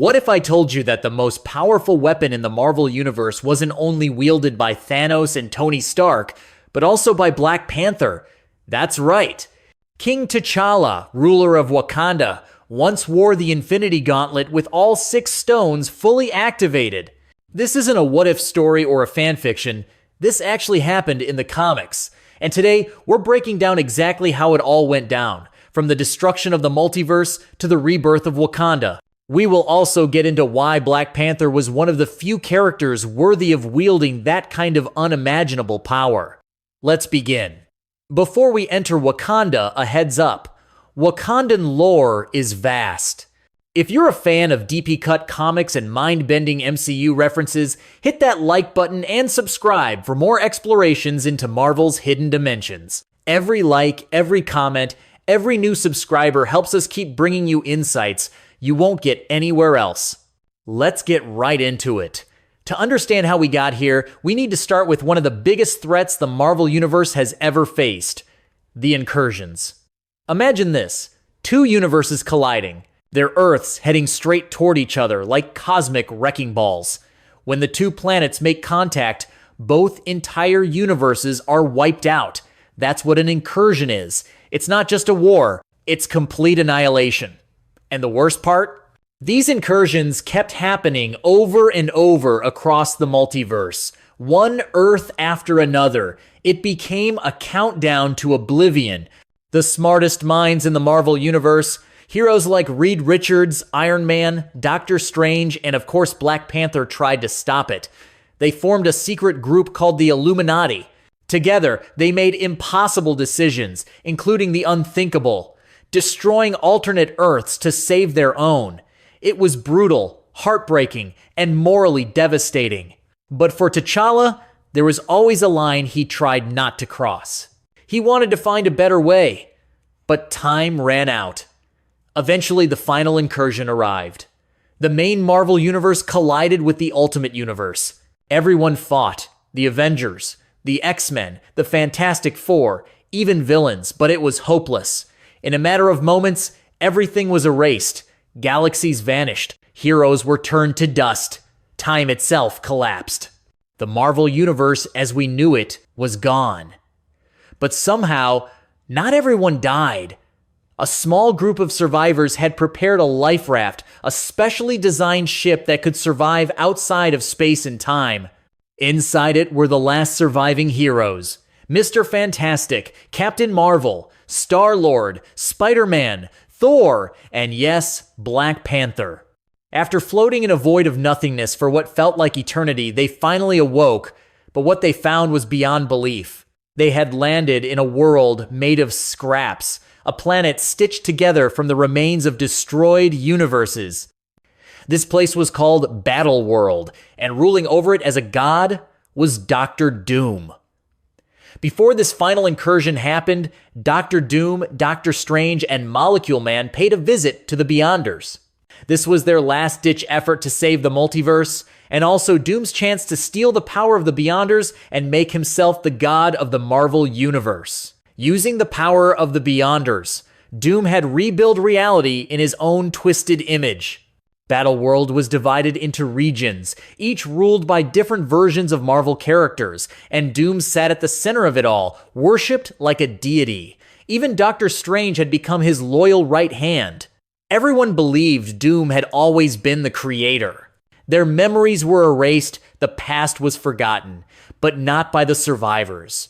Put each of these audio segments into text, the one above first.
What if I told you that the most powerful weapon in the Marvel Universe wasn't only wielded by Thanos and Tony Stark, but also by Black Panther? That's right. King T'Challa, ruler of Wakanda, once wore the Infinity Gauntlet with all 6 stones fully activated. This isn't a what-if story or a fanfiction. This actually happened in the comics. And today, we're breaking down exactly how it all went down, from the destruction of the multiverse to the rebirth of Wakanda. We will also get into why Black Panther was one of the few characters worthy of wielding that kind of unimaginable power. Let's begin. Before we enter Wakanda, a heads up. Wakandan lore is vast. If you're a fan of deeply cut comics and mind-bending MCU references, hit that like button and subscribe for more explorations into Marvel's hidden dimensions. Every like, every comment, every new subscriber helps us keep bringing you insights you won't get anywhere else. Let's get right into it. To understand how we got here, we need to start with one of the biggest threats the Marvel Universe has ever faced: the incursions. Imagine this: 2 universes colliding, their Earths heading straight toward each other like cosmic wrecking balls. When the 2 planets make contact, both entire universes are wiped out. That's what an incursion is. It's not just a war, it's complete annihilation. And the worst part? These incursions kept happening over and over across the multiverse, one Earth after another. It became a countdown to oblivion. The smartest minds in the Marvel Universe, heroes like Reed Richards, Iron Man, Doctor Strange, and of course Black Panther, tried to stop it. They formed a secret group called the Illuminati. Together, they made impossible decisions, including the unthinkable, destroying alternate Earths to save their own. It was brutal, heartbreaking, and morally devastating. But for T'Challa, there was always a line he tried not to cross. He wanted to find a better way, but time ran out. Eventually, the final incursion arrived. The main Marvel universe collided with the Ultimate Universe. Everyone fought: the Avengers, the X-Men, the Fantastic Four, even villains, but it was hopeless. In a matter of moments, everything was erased. Galaxies vanished. Heroes were turned to dust. Time itself collapsed. The Marvel Universe, as we knew it, was gone. But somehow, not everyone died. A small group of survivors had prepared a life raft, a specially designed ship that could survive outside of space and time. Inside it were the last surviving heroes: Mr. Fantastic, Captain Marvel, Star-Lord, Spider-Man, Thor, and yes, Black Panther. After floating in a void of nothingness for what felt like eternity, they finally awoke, but what they found was beyond belief. They had landed in a world made of scraps, a planet stitched together from the remains of destroyed universes. This place was called Battle World, and ruling over it as a god was Doctor Doom. Before this final incursion happened, Doctor Doom, Doctor Strange, and Molecule Man paid a visit to the Beyonders. This was their last-ditch effort to save the multiverse, and also Doom's chance to steal the power of the Beyonders and make himself the god of the Marvel Universe. Using the power of the Beyonders, Doom had rebuilt reality in his own twisted image. Battleworld was divided into regions, each ruled by different versions of Marvel characters, and Doom sat at the center of it all, worshipped like a deity. Even Doctor Strange had become his loyal right hand. Everyone believed Doom had always been the creator. Their memories were erased, the past was forgotten, but not by the survivors.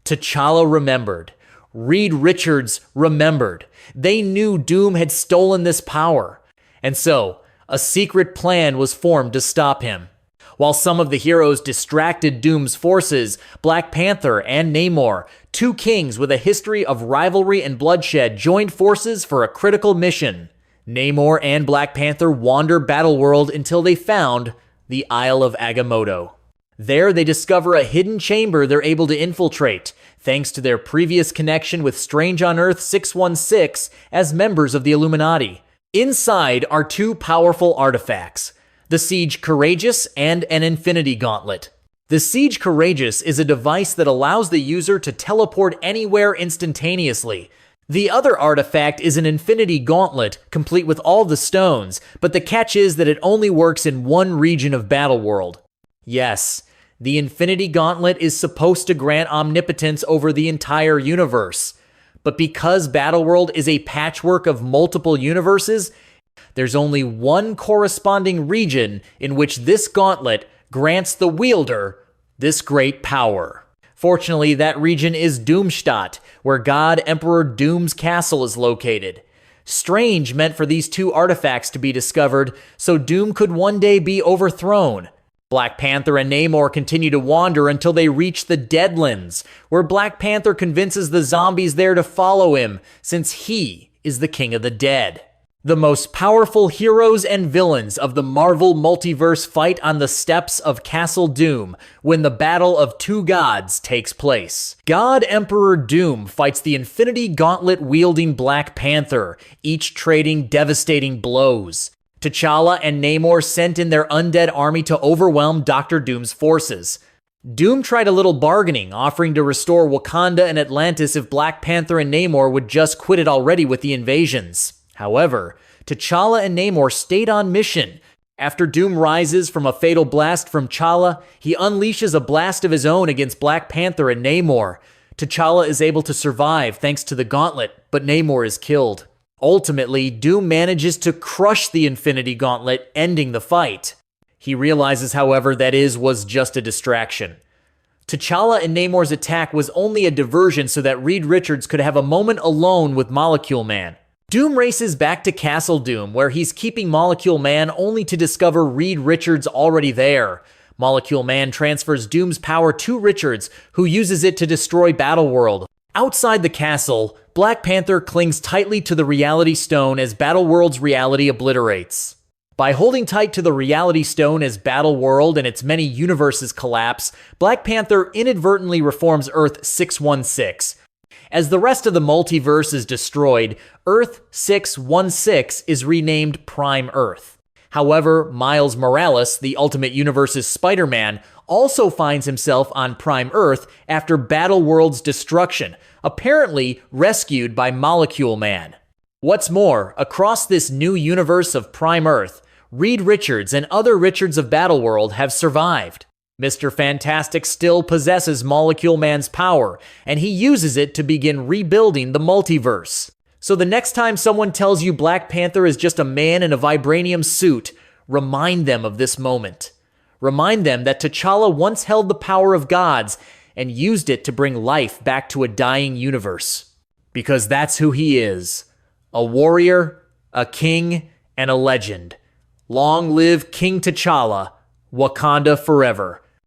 T'Challa remembered. Reed Richards remembered. They knew Doom had stolen this power. And so, a secret plan was formed to stop him. While some of the heroes distracted Doom's forces, Black Panther and Namor, 2 kings with a history of rivalry and bloodshed, joined forces for a critical mission. Namor and Black Panther wander Battleworld until they found the Isle of Agamotto. There, they discover a hidden chamber they're able to infiltrate, thanks to their previous connection with Strange on Earth 616 as members of the Illuminati. Inside are 2 powerful artifacts: the Siege Courageous and an Infinity Gauntlet. The Siege Courageous is a device that allows the user to teleport anywhere instantaneously. The other artifact is an Infinity Gauntlet, complete with all the stones, but the catch is that it only works in one region of Battleworld. Yes, the Infinity Gauntlet is supposed to grant omnipotence over the entire universe. But because Battleworld is a patchwork of multiple universes, there's only one corresponding region in which this gauntlet grants the wielder this great power. Fortunately, that region is Doomstadt, where God Emperor Doom's castle is located. Strange meant for these two artifacts to be discovered, so Doom could one day be overthrown. Black Panther and Namor continue to wander until they reach the Deadlands, where Black Panther convinces the zombies there to follow him, since he is the king of the dead. The most powerful heroes and villains of the Marvel multiverse fight on the steps of Castle Doom when the Battle of Two Gods takes place. God Emperor Doom fights the Infinity Gauntlet wielding Black Panther, each trading devastating blows. T'Challa and Namor sent in their undead army to overwhelm Dr. Doom's forces. Doom tried a little bargaining, offering to restore Wakanda and Atlantis if Black Panther and Namor would just quit it already with the invasions. However, T'Challa and Namor stayed on mission. After Doom rises from a fatal blast from Tchalla, he unleashes a blast of his own against Black Panther and Namor. T'Challa is able to survive thanks to the gauntlet, but Namor is killed. Ultimately, Doom manages to crush the Infinity Gauntlet, ending the fight. He realizes, however, that was just a distraction. T'Challa and Namor's attack was only a diversion so that Reed Richards could have a moment alone with Molecule Man. Doom races back to Castle Doom, where he's keeping Molecule Man only to discover Reed Richards already there. Molecule Man transfers Doom's power to Richards, who uses it to destroy Battleworld. Outside the castle, Black Panther clings tightly to the Reality Stone as Battleworld's reality obliterates. By holding tight to the Reality Stone as Battleworld and its many universes collapse, Black Panther inadvertently reforms Earth 616. As the rest of the multiverse is destroyed, Earth 616 is renamed Prime Earth. However, Miles Morales, the Ultimate Universe's Spider-Man, also finds himself on Prime Earth after Battleworld's destruction, apparently rescued by Molecule Man. What's more, across this new universe of Prime Earth, Reed Richards and other Richards of Battleworld have survived. Mr. Fantastic still possesses Molecule Man's power, and he uses it to begin rebuilding the multiverse. So the next time someone tells you Black Panther is just a man in a vibranium suit, remind them of this moment. Remind them that T'Challa once held the power of gods and used it to bring life back to a dying universe. Because that's who he is. A warrior, a king, and a legend. Long live King T'Challa, Wakanda forever.